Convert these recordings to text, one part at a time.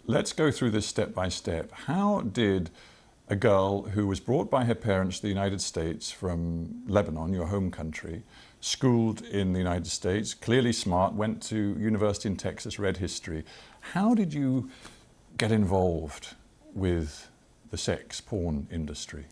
Let's go through this step by step. How did a girl who was brought by her parents to the United States from Lebanon, your home country, schooled in the United States, clearly smart, went to university in Texas, read history. How did you get involved with the sex porn industry?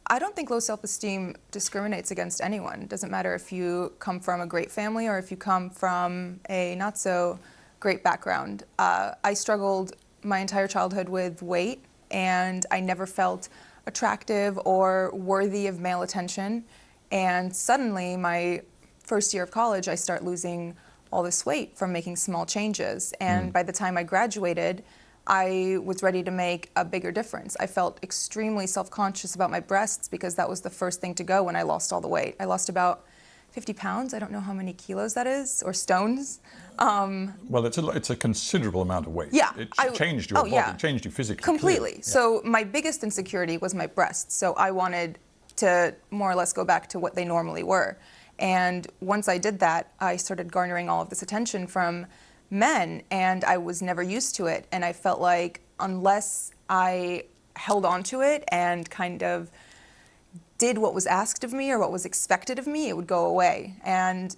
I don't think low self-esteem discriminates against anyone. It doesn't matter if you come from a great family or if you come from a not so great background. I struggled my entire childhood with weight, and I never felt attractive or worthy of male attention. And suddenly, my first year of college, I start losing all this weight from making small changes. And by the time I graduated, I was ready to make a bigger difference. I felt extremely self-conscious about my breasts because that was the first thing to go when I lost all the weight. I lost about 50 pounds. I don't know how many kilos that is, or stones. Well, it's a considerable amount of weight. Yeah. It changed your body, it changed you physically. Completely. Yeah. So my biggest insecurity was my breasts. So I wanted to more or less go back to what they normally were. And once I did that, I started garnering all of this attention from men, and I was never used to it. And I felt like unless I held on to it and kind of did what was asked of me or what was expected of me, it would go away. And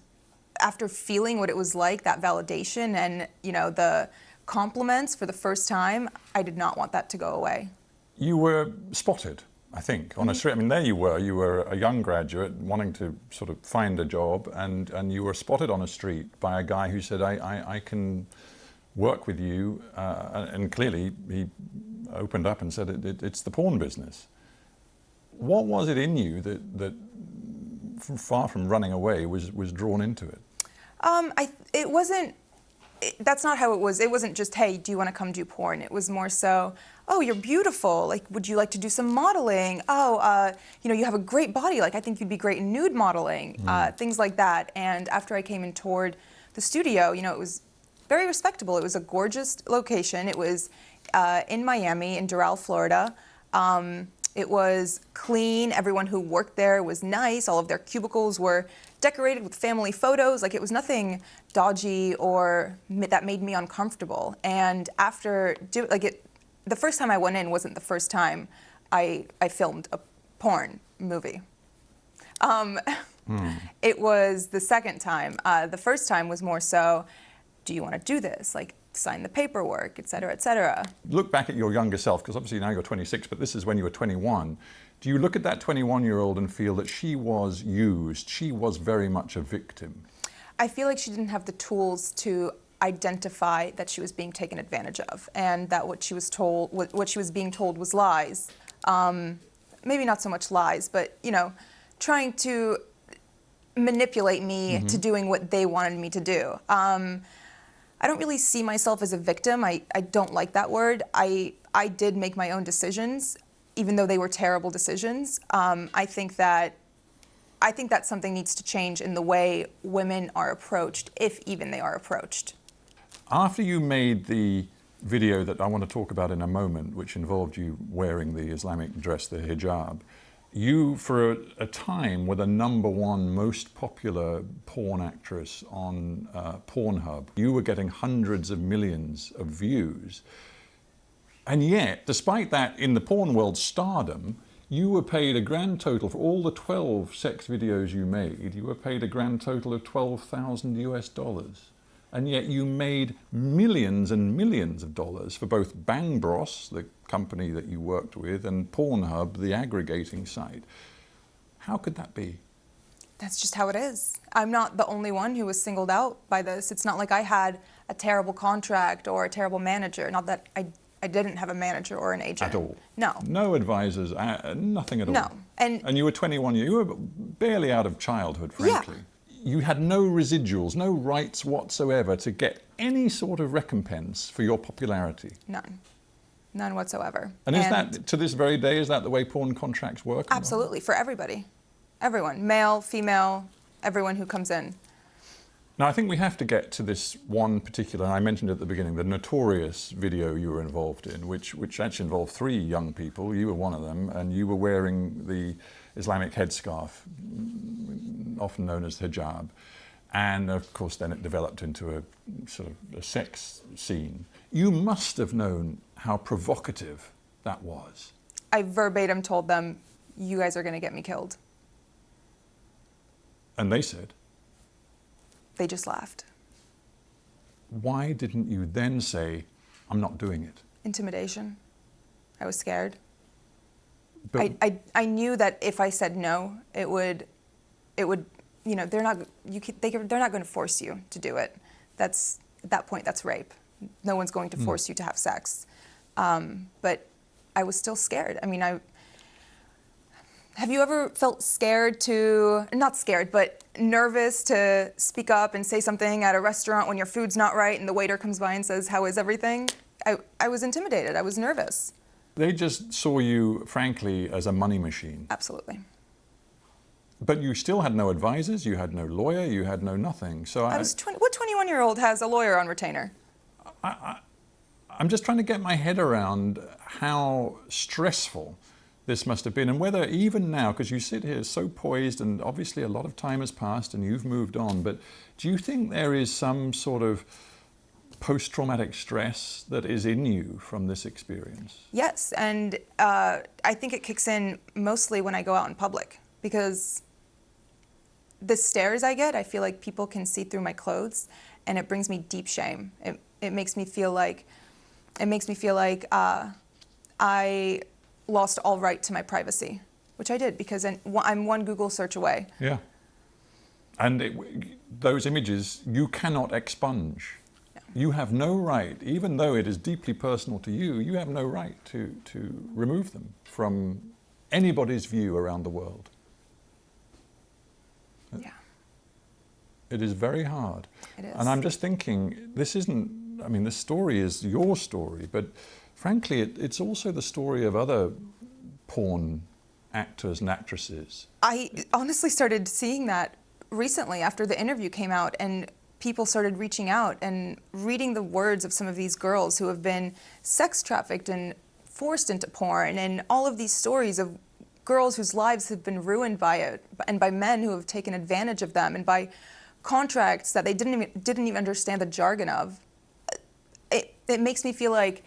after feeling what it was like, that validation and, you know, the compliments for the first time, I did not want that to go away. You were spotted, I think, on a street. I mean, there you were a young graduate wanting to sort of find a job, and you were spotted on a street by a guy who said, I can work with you, and clearly he opened up and said, it's the porn business. What was it in you that far from running away, was drawn into it? It wasn't, that's not how it was. It wasn't just, hey, do you want to come do porn? It was more so, oh, you're beautiful. Like, would you like to do some modeling? Oh, you know, you have a great body. Like, I think you'd be great in nude modeling, things like that. And after I came and toured the studio, you know, it was very respectable. It was a gorgeous location. It was in Miami, in Doral, Florida. It was clean. Everyone who worked there was nice. All of their cubicles were decorated with family photos. Like, it was nothing dodgy or that made me uncomfortable. And after the first time I went in wasn't the first time I filmed a porn movie. It was the second time. The first time was more so, do you want to do this? Like, sign the paperwork, et cetera, et cetera. Look back at your younger self, because obviously now you're 26, but this is when you were 21. Do you look at that 21-year-old and feel that she was used, she was very much a victim? I feel like she didn't have the tools to identify that she was being taken advantage of, and that what she was being told was lies. Maybe not so much lies, but, you know, trying to manipulate me to doing what they wanted me to do. I don't really see myself as a victim. I don't like that word. I did make my own decisions, even though they were terrible decisions. I think that something needs to change in the way women are approached, if even they are approached. After you made the video that I want to talk about in a moment, which involved you wearing the Islamic dress, the hijab, you, for a time, were the #1 most popular porn actress on Pornhub. You were getting hundreds of millions of views. And yet, despite that, in the porn world stardom, you were paid a grand total for all the 12 sex videos you made. You were paid a grand total of $12,000 US. And yet you made millions and millions of dollars for both Bang Bros, the company that you worked with, and Pornhub, the aggregating site. How could that be? That's just how it is. I'm not the only one who was singled out by this. It's not like I had a terrible contract or a terrible manager. Not that I didn't have a manager or an agent. At all? No. No advisors, nothing at all? No. And you were 21, you were barely out of childhood, frankly. Yeah. You had no residuals, no rights whatsoever to get any sort of recompense for your popularity? None. None whatsoever. And is that, to this very day, is that the way porn contracts work? Absolutely, for everybody. Everyone, male, female, everyone who comes in. Now, I think we have to get to this one particular, and I mentioned at the beginning, the notorious video you were involved in, which actually involved 3 young people. You were one of them, and you were wearing the Islamic headscarf, often known as hijab. And of course, then it developed into a sort of a sex scene. You must have known how provocative that was. I verbatim told them, you guys are going to get me killed. And they said? They just laughed. Why didn't you then say, I'm not doing it? Intimidation. I was scared. But I knew that if I said no, it would, you know, they're not going to force you to do it. At that point, that's rape. No one's going to force you to have sex. But I was still scared. I mean, have you ever felt scared not scared, but nervous to speak up and say something at a restaurant when your food's not right and the waiter comes by and says, how is everything? I was intimidated. I was nervous. They just saw you, frankly, as a money machine. Absolutely. But you still had no advisors, you had no lawyer, you had no nothing. So what 21-year-old has a lawyer on retainer? I'm just trying to get my head around how stressful this must have been, and whether even now, because you sit here so poised and obviously a lot of time has passed and you've moved on, but do you think there is some sort of post-traumatic stress that is in you from this experience? Yes, and I think it kicks in mostly when I go out in public, because the stares I get, I feel like people can see through my clothes, and it brings me deep shame. It makes me feel like I lost all right to my privacy, which I did, because I'm one Google search away. Yeah. And those images you cannot expunge. No. You have no right, even though it is deeply personal to you, you have no right to remove them from anybody's view around the world. Yeah. It is very hard. It is. And I'm just thinking, this isn't, I mean, this story is your story, but frankly, it's also the story of other porn actors and actresses. I honestly started seeing that recently after the interview came out, and people started reaching out and reading the words of some of these girls who have been sex trafficked and forced into porn, and all of these stories of girls whose lives have been ruined by it, and by men who have taken advantage of them, and by contracts that they didn't even understand the jargon of. It makes me feel like,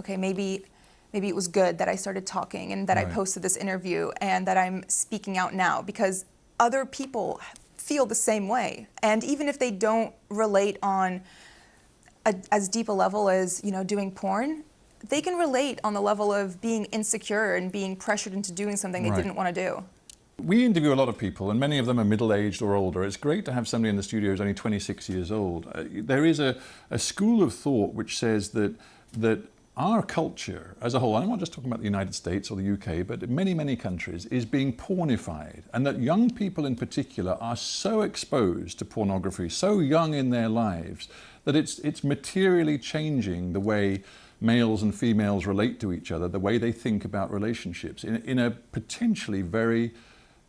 okay, maybe it was good that I started talking and that I posted this interview and that I'm speaking out now, because other people feel the same way. And even if they don't relate on as deep a level as, you know, doing porn, they can relate on the level of being insecure and being pressured into doing something they didn't want to do. We interview a lot of people, and many of them are middle-aged or older. It's great to have somebody in the studio who's only 26 years old. There is a school of thought which says that our culture as a whole, I'm not just talking about the United States or the UK, but many, many countries, is being pornified, and that young people in particular are so exposed to pornography, so young in their lives, that it's materially changing the way males and females relate to each other, the way they think about relationships in a potentially very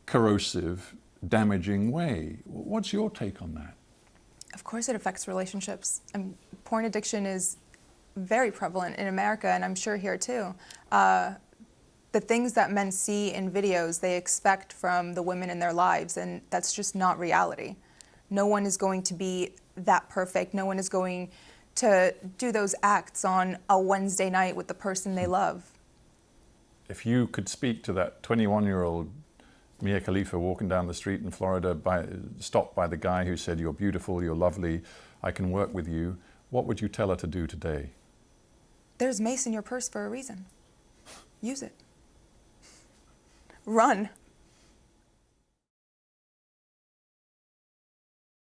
corrosive, damaging way. What's your take on that? Of course it affects relationships. Porn addiction is very prevalent in America, and I'm sure here too. The things that men see in videos, they expect from the women in their lives, and that's just not reality. No one is going to be that perfect. No one is going to do those acts on a Wednesday night with the person they love. If you could speak to that 21-year-old Mia Khalifa walking down the street in Florida, stopped by the guy who said, "You're beautiful, you're lovely, I can work with you," what would you tell her to do today? There's mace in your purse for a reason. Use it. Run.